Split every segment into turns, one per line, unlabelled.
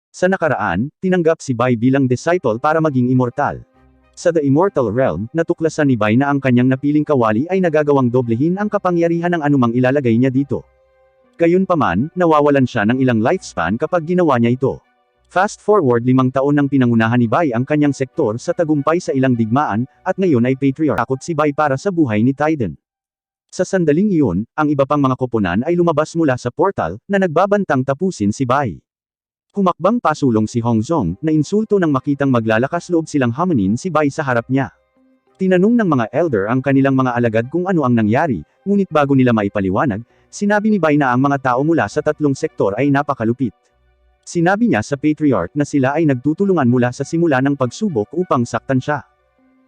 Sa nakaraan, tinanggap si Bai bilang disciple para maging immortal. Sa The Immortal Realm, natuklasan ni Bai na ang kanyang napiling kawali ay nagagawang doblehin ang kapangyarihan ng anumang ilalagay niya dito. Gayunpaman, nawawalan siya ng ilang lifespan kapag ginawa niya ito. Fast forward 5 taon nang pinangunahan ni Bai ang kanyang sektor sa tagumpay sa ilang digmaan, at ngayon ay patriarch. Takot si Bai para sa buhay ni Tiden. Sa sandaling iyon, ang iba pang mga koponan ay lumabas mula sa portal, na nagbabantang tapusin si Bai. Humakbang pasulong si Hongzong, na insulto nang makitang maglalakas loob silang hamanin si Bai sa harap niya. Tinanong ng mga elder ang kanilang mga alagad kung ano ang nangyari, ngunit bago nila maipaliwanag, sinabi ni Bai na ang mga tao mula sa 3 sektor ay napakalupit. Sinabi niya sa patriarch na sila ay nagtutulungan mula sa simula ng pagsubok upang saktan siya.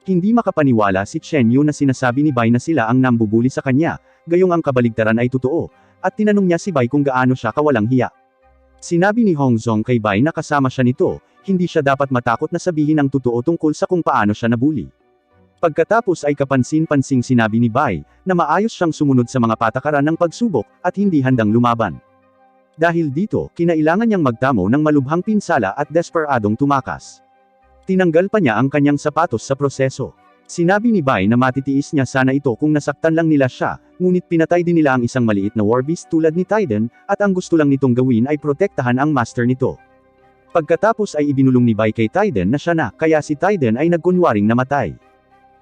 Hindi makapaniwala si Chen Yu na sinasabi ni Bai na sila ang nambubuli sa kanya, gayong ang kabaligtaran ay totoo, at tinanong niya si Bai kung gaano siya kawalang hiya. Sinabi ni Hongzong kay Bai na kasama siya nito, hindi siya dapat matakot na sabihin ang totoo tungkol sa kung paano siya nabuli. Pagkatapos ay kapansin-pansing sinabi ni Bai, na maayos siyang sumunod sa mga patakaran ng pagsubok, at hindi handang lumaban. Dahil dito, kinailangan niyang magtamo ng malubhang pinsala at desperadong tumakas. Tinanggal pa niya ang kanyang sapatos sa proseso. Sinabi ni Bai na matitiis niya sana ito kung nasaktan lang nila siya, ngunit pinatay din nila ang isang maliit na war beast tulad ni Tiden, at ang gusto lang nitong gawin ay protektahan ang master nito. Pagkatapos ay ibinulong ni Bai kay Tiden na siya na, kaya si Tiden ay nagkunwaring namatay.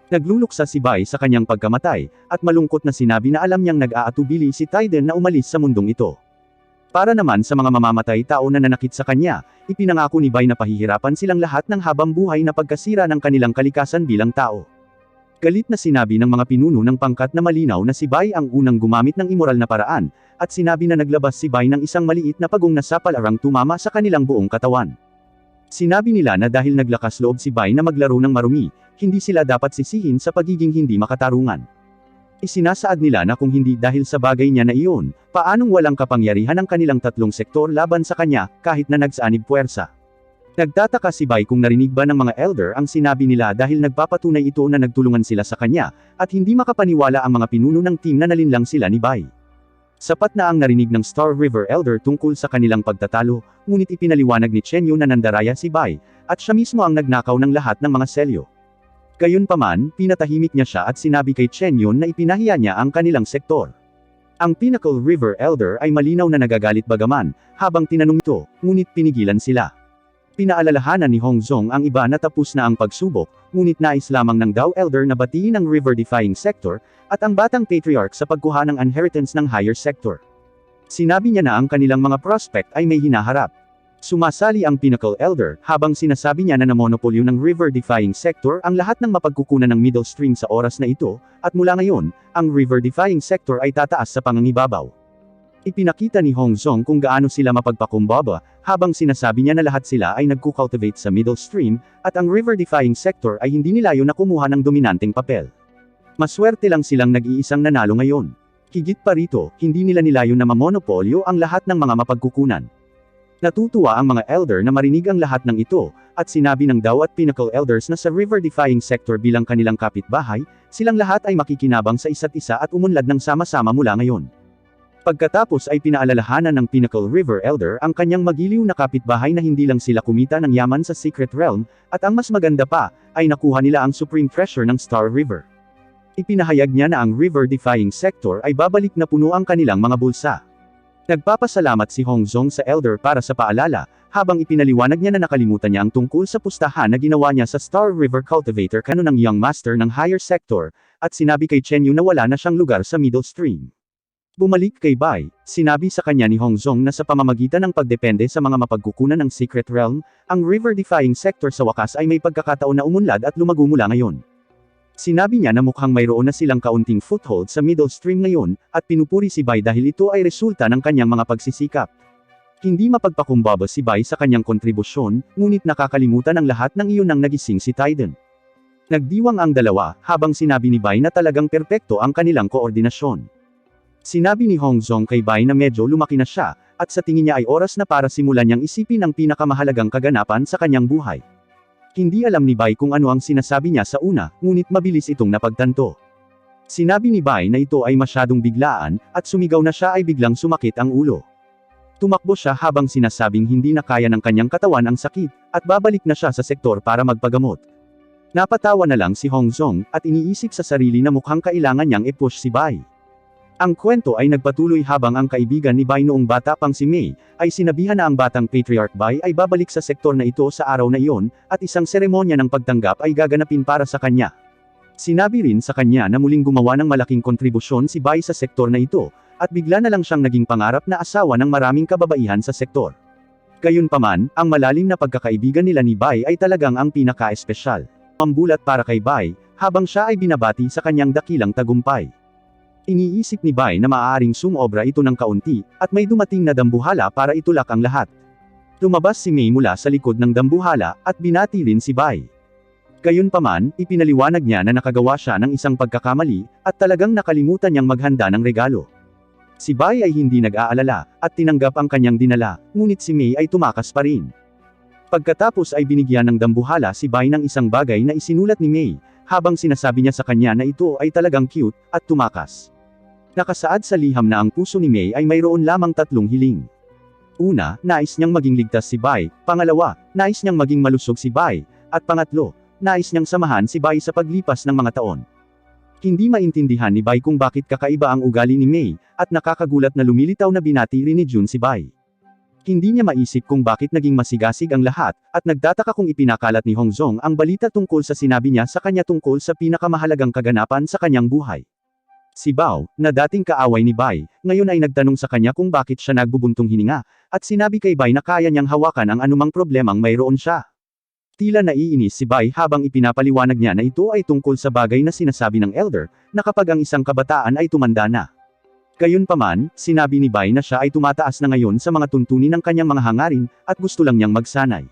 Nagluluksa si Bai sa kanyang pagkamatay, at malungkot na sinabi na alam niyang nag-aatubili si Tiden na umalis sa mundong ito. Para naman sa mga mamamatay tao na nanakit sa kanya, ipinangako ni Bai na pahihirapan silang lahat ng habang buhay na pagkasira ng kanilang kalikasan bilang tao. Galit na sinabi ng mga pinuno ng pangkat na malinaw na si Bai ang unang gumamit ng immoral na paraan, at sinabi na naglabas si Bai ng isang maliit na pagong na sapalarang tumama sa kanilang buong katawan. Sinabi nila na dahil naglakas loob si Bai na maglaro ng marumi, hindi sila dapat sisihin sa pagiging hindi makatarungan. Isinasaad nila na kung hindi dahil sa bagay niya na iyon, paanong walang kapangyarihan ang kanilang 3 sektor laban sa kanya, kahit na nagsanib puwersa. Nagtataka si Bai kung narinig ba ng mga elder ang sinabi nila dahil nagpapatunay ito na nagtulungan sila sa kanya, at hindi makapaniwala ang mga pinuno ng team na nalinlang sila ni Bai. Sapat na ang narinig ng Star River Elder tungkol sa kanilang pagtatalo, ngunit ipinaliwanag ni Chen Yu na nandaraya si Bai, at siya mismo ang nagnakaw ng lahat ng mga selyo. Gayunpaman, pinatahimik niya siya at sinabi kay Chen Yun na ipinahiya niya ang kanilang sektor. Ang Pinnacle River Elder ay malinaw na nagagalit bagaman, habang tinanong ito, ngunit pinigilan sila. Pinaalalahanan ni Hongzong ang iba na tapos na ang pagsubok, ngunit nais lamang ng Dao Elder na batiin ang river-defying sector, at ang batang patriarch sa pagkuha ng inheritance ng higher sector. Sinabi niya na ang kanilang mga prospect ay may hinaharap. Sumasali ang Pinnacle Elder, habang sinasabi niya na namonopolyo ng river-defying sector ang lahat ng mapagkukunan ng middle stream sa oras na ito, at mula ngayon, ang river-defying sector ay tataas sa pangangibabaw. Ipinakita ni Hongzong kung gaano sila mapagpakumbaba, habang sinasabi niya na lahat sila ay nagkukultivate sa middle stream, at ang river-defying sector ay hindi nilayo na kumuha ng dominanteng papel. Maswerte lang silang nag-iisang nanalo ngayon. Higit pa rito, hindi nila nilayo na mamonopolyo ang lahat ng mga mapagkukunan. Natutuwa ang mga elder na marinig ang lahat ng ito, at sinabi ng Dao at Pinnacle Elders na sa river-defying sector bilang kanilang kapitbahay, silang lahat ay makikinabang sa isa't isa at umunlad ng sama-sama mula ngayon. Pagkatapos ay pinaalalahanan ng Pinnacle River Elder ang kanyang magiliw na kapitbahay na hindi lang sila kumita ng yaman sa Secret Realm, at ang mas maganda pa, ay nakuha nila ang Supreme Treasure ng Star River. Ipinahayag niya na ang river-defying sector ay babalik na puno ang kanilang mga bulsa. Nagpapasalamat si Hongzong sa Elder para sa paalala, habang ipinaliwanag niya na nakalimutan niya ang tungkol sa pustahan na ginawa niya sa Star River Cultivator kano ng Young Master ng Higher Sector, at sinabi kay Chen Yu na wala na siyang lugar sa Middle Stream. Bumalik kay Bai, sinabi sa kanya ni Hongzong na sa pamamagitan ng pagdepende sa mga mapagkukunan ng Secret Realm, ang river-defying sector sa wakas ay may pagkakataon na umunlad at lumago mula ngayon. Sinabi niya na mukhang mayroon na silang kaunting foothold sa middle stream ngayon, at pinupuri si Bai dahil ito ay resulta ng kanyang mga pagsisikap. Hindi mapagpakumbaba si Bai sa kanyang kontribusyon, ngunit nakakalimutan ang lahat ng iyon nang nagising si Tiden. Nagdiwang ang dalawa, habang sinabi ni Bai na talagang perpekto ang kanilang koordinasyon. Sinabi ni Hongzong kay Bai na medyo lumaki na siya, at sa tingin niya ay oras na para simulan niyang isipin ang pinakamahalagang kaganapan sa kanyang buhay. Hindi alam ni Bai kung ano ang sinasabi niya sa una, ngunit mabilis itong napagtanto. Sinabi ni Bai na ito ay masyadong biglaan, at sumigaw na siya ay biglang sumakit ang ulo. Tumakbo siya habang sinasabing hindi na kaya ng kanyang katawan ang sakit, at babalik na siya sa sektor para magpagamot. Napatawa na lang si Hong Zong, at iniisip sa sarili na mukhang kailangan niyang i-push si Bai. Ang kwento ay nagpatuloy habang ang kaibigan ni Bai noong bata pang si Mei, ay sinabihan na ang batang Patriarch Bai ay babalik sa sektor na ito sa araw na iyon, at isang seremonya ng pagtanggap ay gaganapin para sa kanya. Sinabi rin sa kanya na muling gumawa ng malaking kontribusyon si Bai sa sektor na ito, at bigla na lang siyang naging pangarap na asawa ng maraming kababaihan sa sektor. Gayunpaman, ang malalim na pagkakaibigan nila ni Bai ay talagang ang pinaka-espesyal. Pambulat para kay Bai, habang siya ay binabati sa kanyang dakilang tagumpay. Iniisip ni Bai na maaaring sumobra ito ng kaunti, at may dumating na dambuhala para itulak ang lahat. Lumabas si Mei mula sa likod ng dambuhala, at binati rin si Bai. Gayunpaman, ipinaliwanag niya na nakagawa siya ng isang pagkakamali, at talagang nakalimutan niyang maghanda ng regalo. Si Bai ay hindi nag-aalala, at tinanggap ang kanyang dinala, ngunit si Mei ay tumakas pa rin. Pagkatapos ay binigyan ng dambuhala si Bai ng isang bagay na isinulat ni Mei, habang sinasabi niya sa kanya na ito ay talagang cute, at tumakas. Nakasaad sa liham na ang puso ni Mei ay mayroon lamang 3 hiling. Una, nais niyang maging ligtas si Bai, pangalawa, nais niyang maging malusog si Bai, at pangatlo, nais niyang samahan si Bai sa paglipas ng mga taon. Hindi maintindihan ni Bai kung bakit kakaiba ang ugali ni Mei, at nakakagulat na lumilitaw na binati rin ni Jun si Bai. Hindi niya maisip kung bakit naging masigasig ang lahat, at nagtataka kung ipinakalat ni Hong Zong ang balita tungkol sa sinabi niya sa kanya tungkol sa pinakamahalagang kaganapan sa kanyang buhay. Si Bao, na dating kaaway ni Bai, ngayon ay nagtanong sa kanya kung bakit siya nagbubuntong hininga, at sinabi kay Bai na kaya niyang hawakan ang anumang problemang mayroon siya. Tila naiinis si Bai habang ipinapaliwanag niya na ito ay tungkol sa bagay na sinasabi ng elder, na kapag ang isang kabataan ay tumanda na. Gayunpaman, sinabi ni Bai na siya ay tumataas na ngayon sa mga tuntunin ng kanyang mga hangarin, at gusto lang niyang magsanay.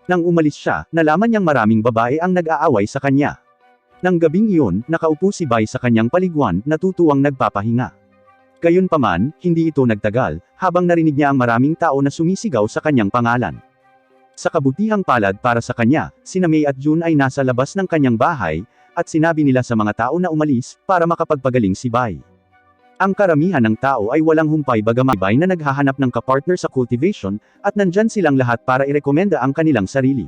Nang umalis siya, nalaman niyang maraming babae ang nag-aaway sa kanya. Nang gabing iyon, nakaupo si Bai sa kanyang paliguan, natutuwang nagpapahinga. Gayunpaman, hindi ito nagtagal, habang narinig niya ang maraming tao na sumisigaw sa kanyang pangalan. Sa kabutihang palad para sa kanya, sina Mei at Jun ay nasa labas ng kanyang bahay, at sinabi nila sa mga tao na umalis, para makapagpagaling si Bai. Ang karamihan ng tao ay walang humpay bagaman Bai na naghahanap ng kapartner sa cultivation, at nandyan silang lahat para irekomenda ang kanilang sarili.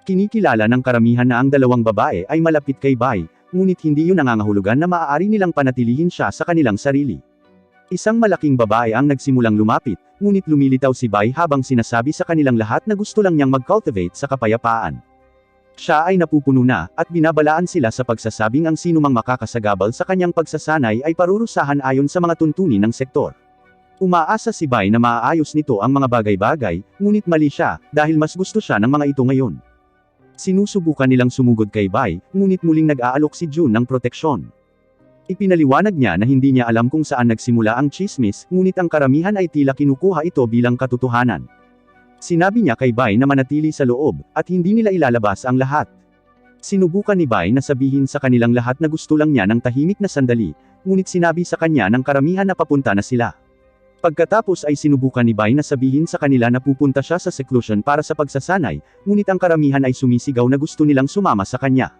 Kinikilala ng karamihan na ang 2 babae ay malapit kay Bai, ngunit hindi yun nangangahulugan na maaari nilang panatilihin siya sa kanilang sarili. Isang malaking babae ang nagsimulang lumapit, ngunit lumilitaw si Bai habang sinasabi sa kanilang lahat na gusto lang niyang mag-cultivate sa kapayapaan. Siya ay napupuno na, at binabalaan sila sa pagsasabing ang sinumang makakasagabal sa kanyang pagsasanay ay parurusahan ayon sa mga tuntunin ng sektor. Umaasa si Bai na maaayos nito ang mga bagay-bagay, ngunit mali siya, dahil mas gusto siya ng mga ito ngayon. Sinusubukan nilang sumugod kay Bai, ngunit muling nag-aalok si Jun ng proteksyon. Ipinaliwanag niya na hindi niya alam kung saan nagsimula ang chismis, ngunit ang karamihan ay tila kinukuha ito bilang katotohanan. Sinabi niya kay Bai na manatili sa loob, at hindi nila ilalabas ang lahat. Sinubukan ni Bai na sabihin sa kanilang lahat na gusto lang niya ng tahimik na sandali, ngunit sinabi sa kanya ng karamihan na papunta na sila. Pagkatapos ay sinubukan ni Bai na sabihin sa kanila na pupunta siya sa seclusion para sa pagsasanay, ngunit ang karamihan ay sumisigaw na gusto nilang sumama sa kanya.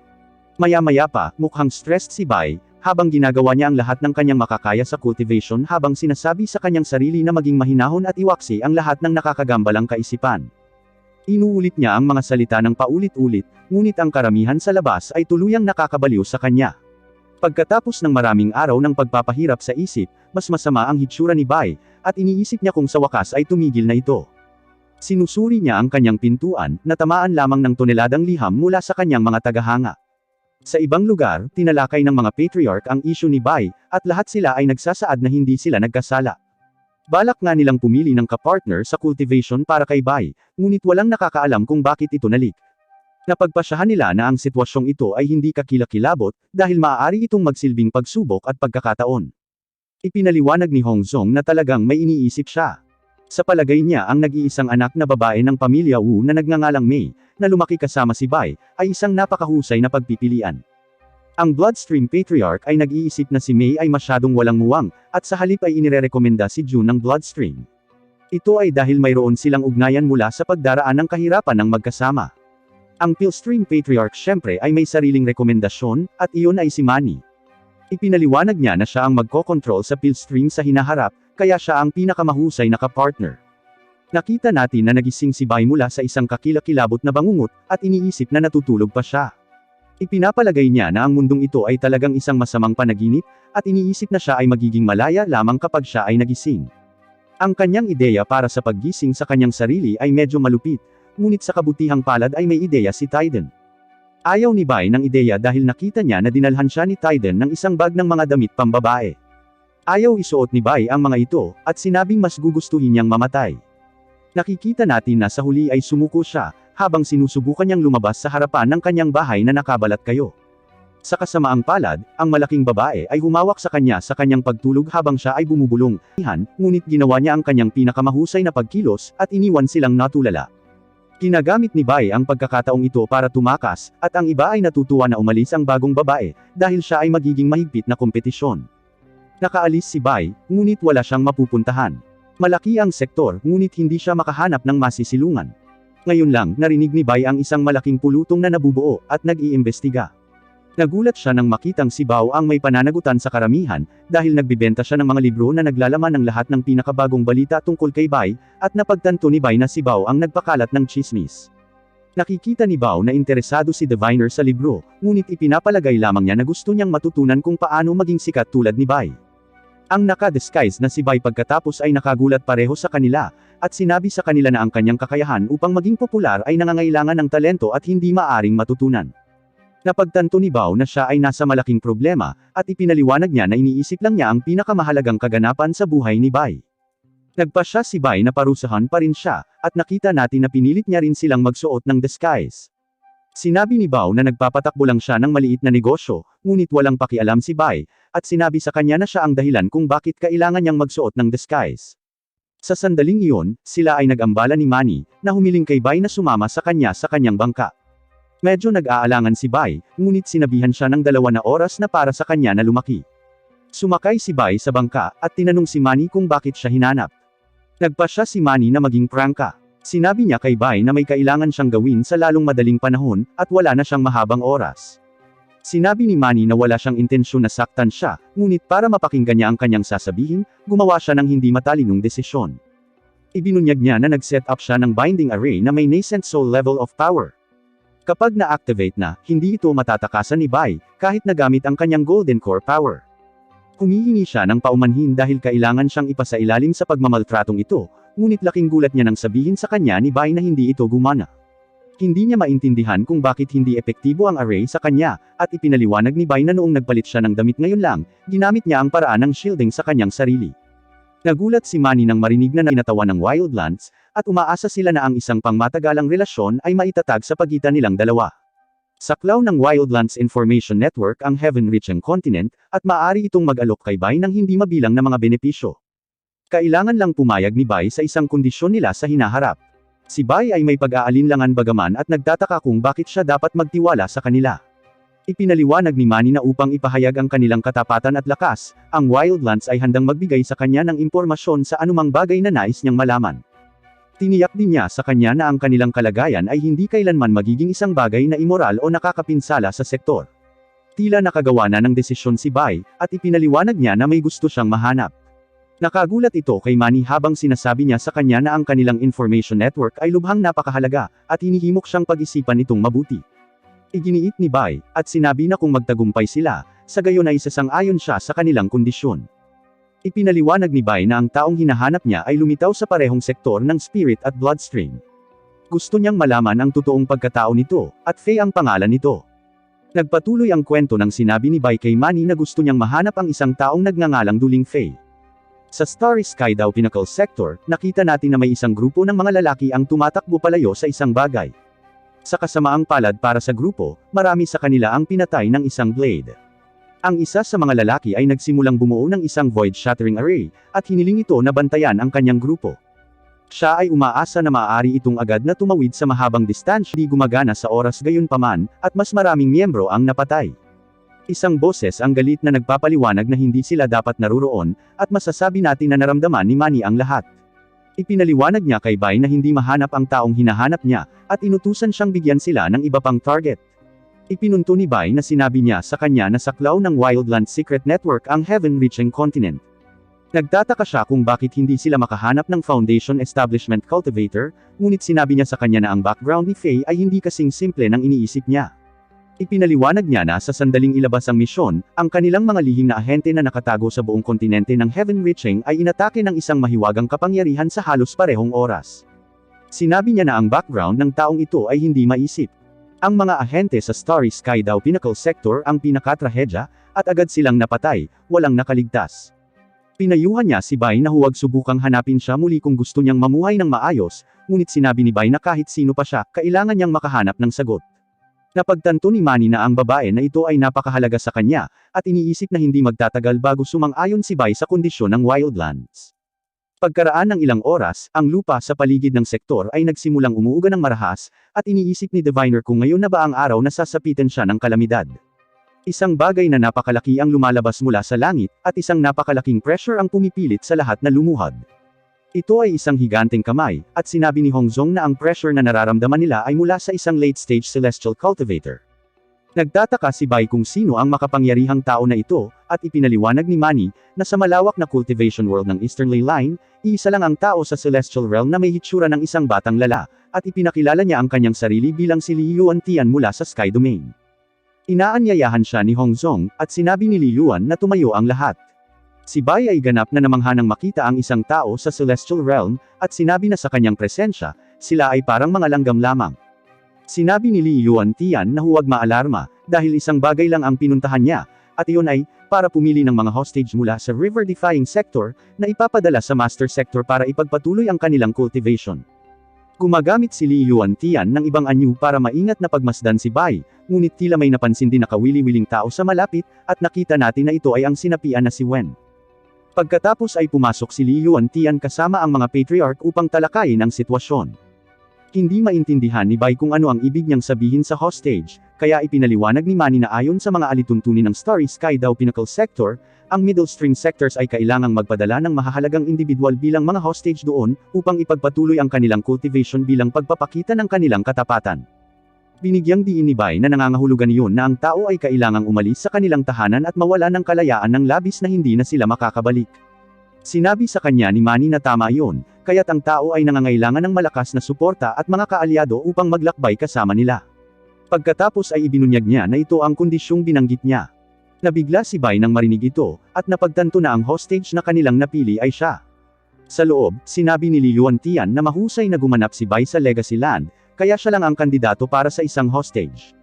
Maya-maya pa, mukhang stressed si Bai, habang ginagawa niya ang lahat ng kanyang makakaya sa cultivation habang sinasabi sa kanyang sarili na maging mahinahon at iwaksi ang lahat ng nakakagambalang kaisipan. Inuulit niya ang mga salita ng paulit-ulit, ngunit ang karamihan sa labas ay tuluyang nakakabaliw sa kanya. Pagkatapos ng maraming araw ng pagpapahirap sa isip, mas masama ang hitsura ni Bai, at iniisip niya kung sa wakas ay tumigil na ito. Sinusuri niya ang kanyang pintuan, na tamaan lamang ng toneladang liham mula sa kanyang mga tagahanga. Sa ibang lugar, tinalakay ng mga patriarch ang issue ni Bai, at lahat sila ay nagsasaad na hindi sila nagkasala. Balak nga nilang pumili ng kapartner sa cultivation para kay Bai, ngunit walang nakakaalam kung bakit ito nalik. Napagpasyahan nila na ang sitwasyong ito ay hindi kakilakilabot, dahil maaari itong magsilbing pagsubok at pagkakataon. Ipinaliwanag ni Hong Zong na talagang may iniisip siya. Sa palagay niya ang nag-iisang anak na babae ng pamilya Wu na nagngangalang Mei, na lumaki kasama si Bai, ay isang napakahusay na pagpipilian. Ang Bloodstream Patriarch ay nag-iisip na si Mei ay masyadong walang muwang, at sa halip ay inirerekomenda si Jun ng Bloodstream. Ito ay dahil mayroon silang ugnayan mula sa pagdaraan ng kahirapan ng magkasama. Ang Pillstream Patriarch syempre ay may sariling rekomendasyon, at iyon ay si Manny. Ipinaliwanag niya na siya ang magkokontrol sa Pillstream sa hinaharap, kaya siya ang pinakamahusay na kapartner. Nakita natin na nagising si Bai mula sa isang kakilakilabot na bangungot, at iniisip na natutulog pa siya. Ipinapalagay niya na ang mundong ito ay talagang isang masamang panaginip, at iniisip na siya ay magiging malaya lamang kapag siya ay nagising. Ang kanyang ideya para sa paggising sa kanyang sarili ay medyo malupit, ngunit sa kabutihang palad ay may ideya si Tiden. Ayaw ni Bai ng ideya dahil nakita niya na dinalhan siya ni Tiden ng isang bag ng mga damit pambabae. Ayaw isuot ni Bai ang mga ito, at sinabing mas gugustuhin niyang mamatay. Nakikita natin na sa huli ay sumuko siya, habang sinusubukan niyang lumabas sa harapan ng kanyang bahay na nakabalat kayo. Sa kasamaang palad, ang malaking babae ay humawak sa kanyang pagtulog habang siya ay bumubulong, ngunit ginawa niya ang kanyang pinakamahusay na pagkilos, at iniwan silang natulala. Ginagamit ni Bai ang pagkakataong ito para tumakas, at ang iba ay natutuwa na umalis ang bagong babae, dahil siya ay magiging mahigpit na kompetisyon. Nakaalis si Bai, ngunit wala siyang mapupuntahan. Malaki ang sektor, ngunit hindi siya makahanap ng masisilungan. Ngayon lang, narinig ni Bai ang isang malaking pulutong na nabubuo, at nag-iimbestiga. Nagulat siya nang makitang si Bao ang may pananagutan sa karamihan, dahil nagbibenta siya ng mga libro na naglalaman ng lahat ng pinakabagong balita tungkol kay Bai, at napagtanto ni Bai na si Bao ang nagpakalat ng tsismis. Nakikita ni Bao na interesado si Diviner sa libro, ngunit ipinapalagay lamang niya na gusto niyang matutunan kung paano maging sikat tulad ni Bai. Ang naka-disguise na si Bai pagkatapos ay nakagulat pareho sa kanila, at sinabi sa kanila na ang kanyang kakayahan upang maging popular ay nangangailangan ng talento at hindi maaring matutunan. Napagtanto ni Bao na siya ay nasa malaking problema, at ipinaliwanag niya na iniisip lang niya ang pinakamahalagang kaganapan sa buhay ni Bai. Nagpasya si Bai na parusahan pa rin siya, at nakita natin na pinilit niya rin silang magsuot ng disguise. Sinabi ni Bao na nagpapatakbo lang siya ng maliit na negosyo, ngunit walang pakialam si Bai, at sinabi sa kanya na siya ang dahilan kung bakit kailangan niyang magsuot ng disguise. Sa sandaling iyon, sila ay nag-ambala ni Manny, na humiling kay Bai na sumama sa kanyang bangka. Medyo nag-aalangan si Bai, ngunit sinabihan siya ng 2 na oras na para sa kanya na lumaki. Sumakay si Bai sa bangka, at tinanong si Manny kung bakit siya hinanap. Nagpasya si Manny na maging prangka. Sinabi niya kay Bai na may kailangan siyang gawin sa lalong madaling panahon, at wala na siyang mahabang oras. Sinabi ni Manny na wala siyang intensyon na saktan siya, ngunit para mapakinggan niya ang kanyang sasabihin, gumawa siya ng hindi matalinong desisyon. Ibinunyag niya na nag-set up siya ng binding array na may nascent soul level of power. Kapag na-activate na, hindi ito matatakasan ni Bai, kahit nagamit ang kanyang golden core power. Humihingi siya ng paumanhin dahil kailangan siyang ipasailalim sa pagmamaltratong ito, ngunit laking gulat niya nang sabihin sa kanya ni Bai na hindi ito gumana. Hindi niya maintindihan kung bakit hindi epektibo ang array sa kanya, at ipinaliwanag ni Bai na noong nagpalit siya ng damit ngayon lang, ginamit niya ang paraan ng shielding sa kanyang sarili. Nagulat si Manny nang marinig na tinatawan ng Wildlands, at umaasa sila na ang isang pangmatagalang relasyon ay maitatag sa pagitan nilang dalawa. Saklaw ng Wildlands Information Network ang Heaven-Reaching Continent, at maaari itong mag-alok kay Bai ng hindi mabilang na mga benepisyo. Kailangan lang pumayag ni Bai sa isang kondisyon nila sa hinaharap. Si Bai ay may pag-aalinlangan bagaman at nagtataka kung bakit siya dapat magtiwala sa kanila. Ipinaliwanag ni Manny na upang ipahayag ang kanilang katapatan at lakas, ang Wildlands ay handang magbigay sa kanya ng impormasyon sa anumang bagay na nais niyang malaman. Tiniyak din niya sa kanya na ang kanilang kalagayan ay hindi kailanman magiging isang bagay na immoral o nakakapinsala sa sektor. Tila nakagawa na ng desisyon si Bai, at ipinaliwanag niya na may gusto siyang mahanap. Nakagulat ito kay Manny habang sinasabi niya sa kanya na ang kanilang information network ay lubhang napakahalaga, at hinihimok siyang pag-isipan itong mabuti. Iginiit ni Bai, at sinabi na kung magtagumpay sila, sa gayon ay sasang-ayon siya sa kanilang kondisyon. Ipinaliwanag ni Bai na ang taong hinahanap niya ay lumitaw sa parehong sektor ng spirit at bloodstream. Gusto niyang malaman ang totoong pagkatao nito, at Faye ang pangalan nito. Nagpatuloy ang kwento nang sinabi ni Bai kay Manny na gusto niyang mahanap ang isang taong nagngangalang Duling Faye. Sa Starry Sky daw Pinnacle Sector, nakita natin na may isang grupo ng mga lalaki ang tumatakbo palayo sa isang bagay. Sa kasamaang palad para sa grupo, marami sa kanila ang pinatay ng isang blade. Ang isa sa mga lalaki ay nagsimulang bumuo ng isang void-shattering array, at hiniling ito na bantayan ang kanyang grupo. Siya ay umaasa na maaari itong agad na tumawid sa mahabang distansya, di gumagana sa oras gayunpaman, at mas maraming miyembro ang napatay. Isang boses ang galit na nagpapaliwanag na hindi sila dapat naruroon, at masasabi natin na naramdaman ni Manny ang lahat. Ipinaliwanag niya kay Bai na hindi mahanap ang taong hinahanap niya, at inutusan siyang bigyan sila ng iba pang target. Ipinunto ni Bai na sinabi niya sa kanya na saklaw ng Wildlands Secret Network ang Heaven-Reaching Continent. Nagtataka siya kung bakit hindi sila makahanap ng Foundation Establishment Cultivator, ngunit sinabi niya sa kanya na ang background ni Faye ay hindi kasing simple ng iniisip niya. Ipinaliwanag niya na sa sandaling ilabas ang misyon, ang kanilang mga lihim na ahente na nakatago sa buong kontinente ng Heaven Reaching ay inatake ng isang mahiwagang kapangyarihan sa halos parehong oras. Sinabi niya na ang background ng taong ito ay hindi maisip. Ang mga ahente sa Starry Sky daw Pinnacle Sector ang pinakatrahedya, at agad silang napatay, walang nakaligtas. Pinayuhan niya si Bai na huwag subukang hanapin siya muli kung gusto niyang mamuhay ng maayos, ngunit sinabi ni Bai na kahit sino pa siya, kailangan niyang makahanap ng sagot. Napagtanto ni Manny na ang babae na ito ay napakahalaga sa kanya, at iniisip na hindi magtatagal bago sumang-ayon si Bai sa kondisyon ng Wildlands. Pagkaraan ng ilang oras, ang lupa sa paligid ng sektor ay nagsimulang umuuga ng marahas, at iniisip ni Diviner kung ngayon na ba ang araw na sasapitan siya ng kalamidad. Isang bagay na napakalaki ang lumalabas mula sa langit, at isang napakalaking pressure ang pumipilit sa lahat na lumuhad. Ito ay isang higanteng kamay, at sinabi ni Hongzong na ang pressure na nararamdaman nila ay mula sa isang late-stage celestial cultivator. Nagtataka si Bai kung sino ang makapangyarihang tao na ito, at ipinaliwanag ni Manny, na sa malawak na cultivation world ng Eastern Ley Line, iisa lang ang tao sa celestial realm na may hitsura ng isang batang lala, at ipinakilala niya ang kanyang sarili bilang si Li Yuantian mula sa Sky Domain. Inaanyayahan siya ni Hongzong, at sinabi ni Li Yuan na tumayo ang lahat. Si Bai ay ganap na namangha nang makita ang isang tao sa celestial realm, at sinabi na sa kanyang presensya, sila ay parang mga langgam lamang. Sinabi ni Li Yuantian na huwag maalarma, dahil isang bagay lang ang pinuntahan niya, at iyon ay, para pumili ng mga hostage mula sa river-defying sector, na ipapadala sa master sector para ipagpatuloy ang kanilang cultivation. Gumagamit si Li Yuantian ng ibang anyo para maingat na pagmasdan si Bai, ngunit tila may napansin din na kawili-wiling tao sa malapit, at nakita natin na ito ay ang sinapian na si Wen. Pagkatapos ay pumasok si Li Yuantian kasama ang mga patriarch upang talakayin ang sitwasyon. Hindi maintindihan ni Bai kung ano ang ibig niyang sabihin sa hostage, kaya ipinaliwanag ni Manny na ayon sa mga alituntunin ng Starry Sky daw Pinnacle Sector, ang middle string sectors ay kailangang magpadala ng mahahalagang individual bilang mga hostage doon, upang ipagpatuloy ang kanilang cultivation bilang pagpapakita ng kanilang katapatan. Binigyang diin ni Bai na nangangahulugan iyon na ang tao ay kailangang umalis sa kanilang tahanan at mawala ng kalayaan ng labis na hindi na sila makakabalik. Sinabi sa kanya ni Manny na tama iyon, kaya't ang tao ay nangangailangan ng malakas na suporta at mga kaalyado upang maglakbay kasama nila. Pagkatapos ay ibinunyag niya na ito ang kondisyong binanggit niya. Nabigla si Bai nang marinig ito, at napagtanto na ang hostage na kanilang napili ay siya. Sa loob, sinabi ni Li Yuantian na mahusay na gumanap si Bai sa Legacy Land, kaya siya lang ang kandidato para sa isang hostage.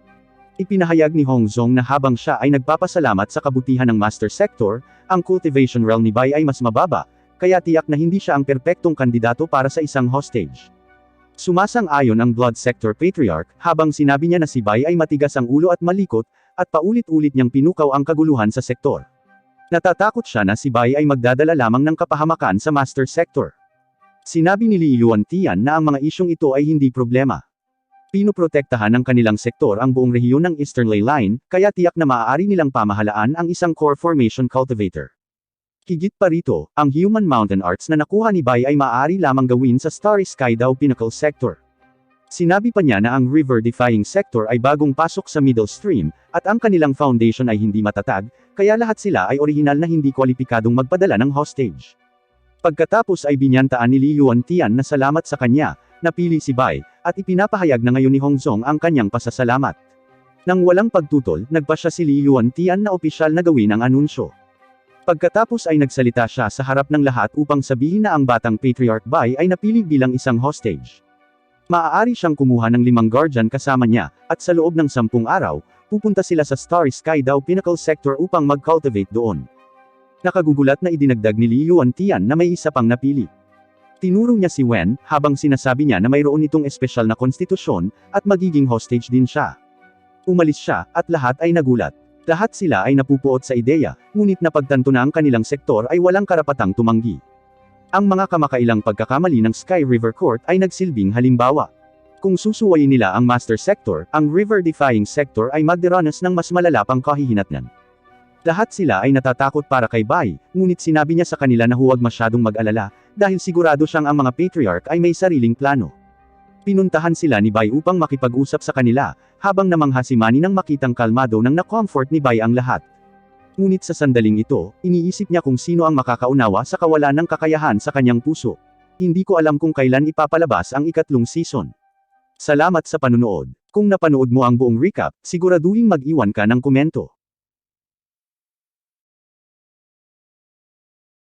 Ipinahayag ni Hongzong na habang siya ay nagpapasalamat sa kabutihan ng Master Sector, ang cultivation realm ni Bai ay mas mababa, kaya tiyak na hindi siya ang perpektong kandidato para sa isang hostage. Sumasang-ayon ang Blood Sector Patriarch, habang sinabi niya na si Bai ay matigas ang ulo at malikot, at paulit-ulit niyang pinukaw ang kaguluhan sa sektor. Natatakot siya na si Bai ay magdadala lamang ng kapahamakan sa Master Sector. Sinabi ni Li Yuantian na ang mga isyong ito ay hindi problema. Pinoprotektahan ng kanilang sektor ang buong rehiyon ng Eastern Ley Line, kaya tiyak na maaari nilang pamahalaan ang isang core formation cultivator. Higit pa rito, ang Human Mountain Arts na nakuha ni Bai ay maaari lamang gawin sa Starry Sky daw Pinnacle Sector. Sinabi pa niya na ang river-defying sector ay bagong pasok sa middle stream, at ang kanilang foundation ay hindi matatag, kaya lahat sila ay orihinal na hindi kwalipikadong magpadala ng hostage. Pagkatapos ay binyantaan ni Li Yuantian na salamat sa kanya, napili si Bai, at ipinapahayag na ngayon ni Hongzong ang kanyang pasasalamat. Nang walang pagtutol, nagpasya si Li Yuantian na opisyal na gawin ang anunsyo. Pagkatapos ay nagsalita siya sa harap ng lahat upang sabihin na ang batang Patriarch Bai ay napili bilang isang hostage. Maaari siyang kumuha ng 5 guardian kasama niya, at sa loob ng 10 araw, pupunta sila sa Starry Sky daw Pinnacle Sector upang mag-cultivate doon. Nakagugulat na idinagdag ni Li Yuantian na may isa pang napili. Tinuro niya si Wen, habang sinasabi niya na mayroon itong espesyal na konstitusyon, at magiging hostage din siya. Umalis siya, at lahat ay nagulat. Lahat sila ay napupuot sa ideya, ngunit napagtanto na ang kanilang sektor ay walang karapatang tumanggi. Ang mga kamakailang pagkakamali ng Sky River Court ay nagsilbing halimbawa. Kung susuwayin nila ang Master Sector, ang river-defying sector ay magdaranas ng mas malala pang kahihinatnan. Lahat sila ay natatakot para kay Bai, ngunit sinabi niya sa kanila na huwag masyadong mag-alala, dahil sigurado siyang ang mga patriarch ay may sariling plano. Pinuntahan sila ni Bai upang makipag-usap sa kanila, habang namangha si Manny nang makitang kalmado nang na-comfort ni Bai ang lahat. Ngunit sa sandaling ito, iniisip niya kung sino ang makakaunawa sa kawalan ng kakayahan sa kanyang puso. Hindi ko alam kung kailan ipapalabas ang ikatlong season. Salamat sa panunood. Kung napanood mo ang buong recap, siguraduhin mag-iwan ka ng komento.